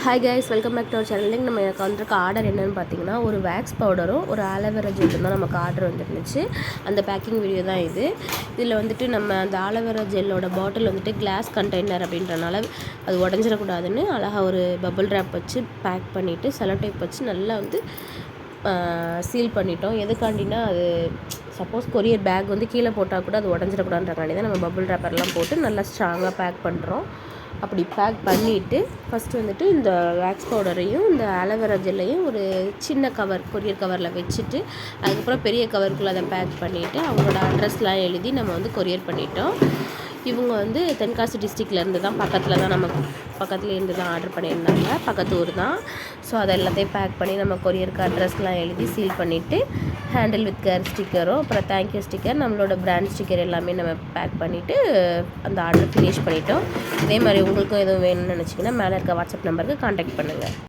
Hi guys, welcome back to our channel. நம்ம எனக்கு வந்திருக்க ஆர்டர் என்னென்னு பார்த்தீங்கன்னா, ஒரு வேக்ஸ் பவுடரும் ஒரு ஆலோவேரா ஜெல்லும் தான் நமக்கு ஆர்டர் வந்துருந்துச்சு. அந்த பேக்கிங் வீடியோ தான் இது. இதில் வந்துட்டு நம்ம அந்த ஆலோவேரா ஜெல்லோட பாட்டில் வந்துட்டு கிளாஸ் கண்டெய்னர் அப்படின்றனால அது உடஞ்சிடக்கூடாதுன்னு அழகாக ஒரு பபுள் ரேப் வச்சு பேக் பண்ணிவிட்டு செலோ டைப் வச்சு நல்லா வந்து சீல் பண்ணிட்டோம். எதுக்காண்டினா அது சப்போஸ் கொரியர் பேக் வந்து கீழே போட்டால் கூட அது உடஞ்சிடக்கூடாதுன்றக்காண்டி தான் நம்ம பபுள் ரேப்பர்லாம் போட்டு நல்லா ஸ்ட்ராங்காக பேக் பண்ணுறோம். அப்படி பேக் பண்ணிவிட்டு ஃபஸ்ட்டு வந்துட்டு இந்த வேக்ஸ் பவுடரையும் இந்த ஆலோவேரா ஜெல்லையும் ஒரு சின்ன கவர் கொரியர் கவரில் வச்சுட்டு அதுக்கப்புறம் பெரிய கவருக்குள்ளே அதை பேக் பண்ணிவிட்டு அவங்களோட அட்ரஸ்லாம் எழுதி நம்ம வந்து கொரியர் பண்ணிட்டோம். இவங்க வந்து தென்காசி டிஸ்ட்ரிக்ட்லேருந்து தான் பக்கத்தில் தான் நமக்கு பக்கத்துலேருந்து தான் ஆர்டர் பண்ணியிருந்தாங்க. பக்கத்து ஊர் தான். ஸோ அதை எல்லாத்தையும் பேக் பண்ணி நம்ம கொரியருக்கு அட்ரஸ்லாம் எழுதி சீல் பண்ணிவிட்டு ஹேண்டில் வித் கேர் ஸ்டிக்கரும் அப்புறம் தேங்க்யூ ஸ்டிக்கர் நம்மளோட பிராண்ட் ஸ்டிக்கர் எல்லாமே நம்ம பேக் பண்ணிவிட்டு அந்த ஆர்டர் ஃபினிஷ் பண்ணிட்டோம். இதே மாதிரி உங்களுக்கும் எதுவும் வேணும்னு நினச்சிங்கன்னா மேலே இருக்க வாட்ஸ்அப் நம்பருக்கு கான்டாக்ட் பண்ணுங்கள்.